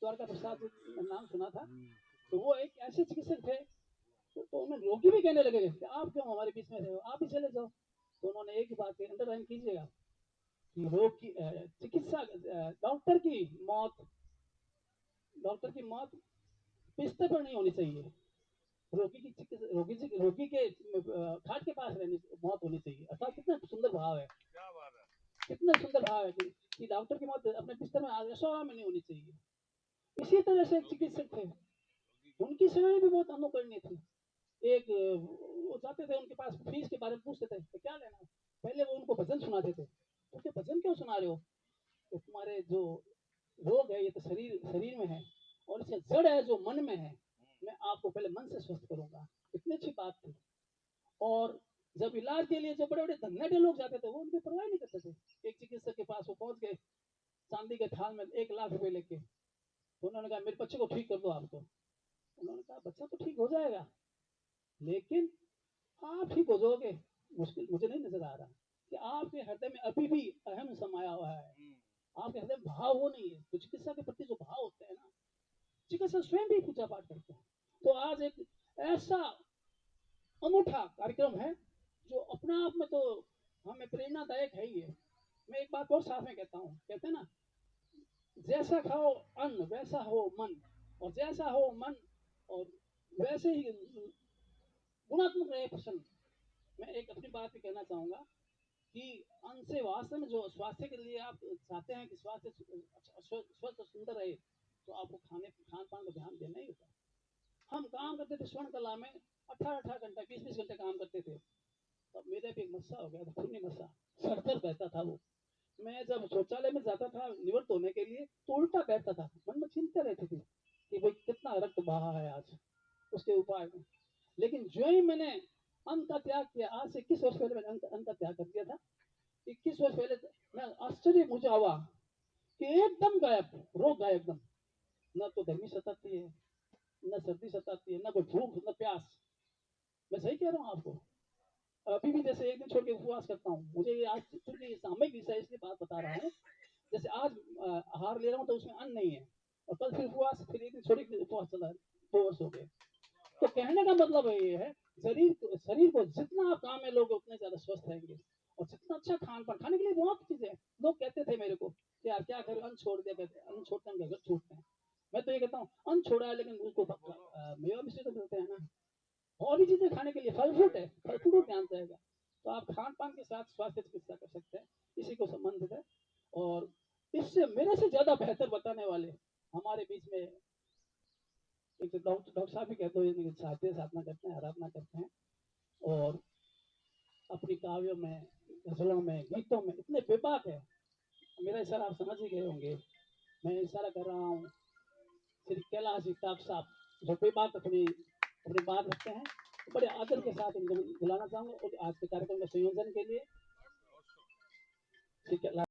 द्वारका प्रसाद नाम सुना था। तो वो एक ऐसे चिकित्सक थे, तो उन्हें रोगी भी कहने लगे कि आप क्यों हमारे बीच में रहे हो, आप ही चले जाओ। तो उन्होंने एक ही बात की, अंडरलाइन कीजिएगा कि रोग की चिकित्सा डॉक्टर की मौत बिस्तर पर नहीं होनी चाहिए। रोगी के खाट के पास रहने मौत होनी चाहिए। अर्थात कितना सुंदर भाव है, क्या बात है, कितना सुंदर भाव है कि डॉक्टर की मौत अपने बिस्तर में ऐशोआराम में नहीं होनी चाहिए। इसी तरह से चिकित्सक थे, उनकी सेवाएं भी बहुत अनुकरणीय थी। एक वो जाते थे उनके पास, फीस के बारे में पूछते थे तो क्या लेना, पहले वो उनको भजन सुनाते थे। तो क्या भजन क्यों सुना रहे हो, तो तुम्हारे जो रोग है ये तो शरीर में है, और इसका जड़ है जो मन में है, मैं आपको पहले मन से स्वस्थ करूंगा। इतनी अच्छी बात थी। और जब इलाज के लिए जो बड़े बड़े धन्ने लोग जाते थे वो उनकी परवाह नहीं करते थे। एक चिकित्सक के पास वो पहुंच गए चांदी के थाल में 1 लाख रुपए लेके। तो उन्होंने कहा मेरे बच्चे को ठीक कर दो आप। तो उन्होंने कहा बच्चा तो ठीक हो जाएगा, लेकिन आप ठीक हो जाओगे मुश्किल मुझे नहीं नजर आ रहा कि आपके हृदय में अभी भी अहम समाया हुआ है। आपके हृदय में भाव वो नहीं है। तो चिकित्सा के प्रति जो भाव होते हैं ना, चिकित्सक स्वयं भी पूजा पाठ करते हैं। तो आज एक ऐसा अनूठा कार्यक्रम है जो अपना आप में तो हमें प्रेरणादायक है ही है। मैं एक बात और साफ में कहता हूँ, कहते हैं ना, जैसा खाओ अन्न वैसा हो मन, और जैसा हो मन और वैसे ही गुणात्मक रहे प्रसन्न। मैं एक अपनी बात भी कहना चाहूंगा कि अन्न से वास्तव में जो स्वास्थ्य के लिए आप चाहते हैं कि स्वास्थ्य स्वस्थ और सुंदर रहे, तो आपको खान पान का ध्यान देना ही होगा। हम काम करते थे स्वर्ण कला में, 18-18 घंटा 20-20 घंटे काम करते थे। तब मेरे भी एक मस्सा हो गया था, खूनी मस्सा, सर दर्द रहता था वो। मैं जब शौचालय में जाता था निवृत्त होने के लिए तो उल्टा बैठता था, मन में चिंता रहती थी कि भाई कितना रक्त बहा है आज, उसके उपाय में। लेकिन जो ही मैंने अन्न का त्याग किया, आज से 21 वर्ष पहले मैंने अन्न का त्याग कर दिया था। 21 वर्ष पहले मैं आश्चर्य मुझे हुआ कि एकदम गायब, रोग गायब एकदम। न तो गर्मी सताती है, न सर्दी सताती है, न कोई भूख न प्यास। मैं सही कह रहा हूँ आपको। अभी भी जैसे एक दिन छोड़ के उपवास करता हूँ, मुझे ये आज चूंकि सामयिक विषय इसलिए बात बता रहा हूँ। जैसे आज आहार ले रहा हूँ तो उसमें अन्न नहीं है, और कल फिर उपवास, फिर एक दिन छोड़ के उपवास चला, 2 वर्ष हो गए। तो कहने का मतलब ये है, शरीर को जितना आप काम में लोगे उतने ज्यादा स्वस्थ रहेंगे। और जितना अच्छा खान पान खाने के लिए बहुत चीजें हैं। लोग कहते थे मेरे को कि यार क्या करें, अन्न छोड़ दिया, कहते अन्न छोड़ते हैं घर छूटते हैं। मैं तो ये कहता हूँ अन्न छोड़ा है लेकिन उसको मेवा मिश्री तो मिलते हैं ना, और भी चीजें खाने के लिए, फल फ्रूट है, फल फ्रूट ध्यान जाएगा। तो आप खान पान के साथ स्वास्थ्य चिकित्सा कर सकते हैं, इसी को संबंधित है। और इससे मेरे से ज्यादा बेहतर बताने वाले हमारे बीच में एक डॉक्टर साहब भी कहते हैं, साहित्य साधना करते हैं, आराधना करते हैं, और अपनी काव्यों में, गजलों में, गीतों में इतने बेबाक है। मेरा इशारा आप समझ ही गए होंगे। मैं इशारा कर रहा हूँ श्री कैलाश इफ्ताक साहब, जो बेबाक अपनी अपनी बात रखते हैं। तो बड़े आदर के साथ उनको बुलाना चाहूंगा और आज के कार्यक्रम के संयोजन के लिए श्री कैलाश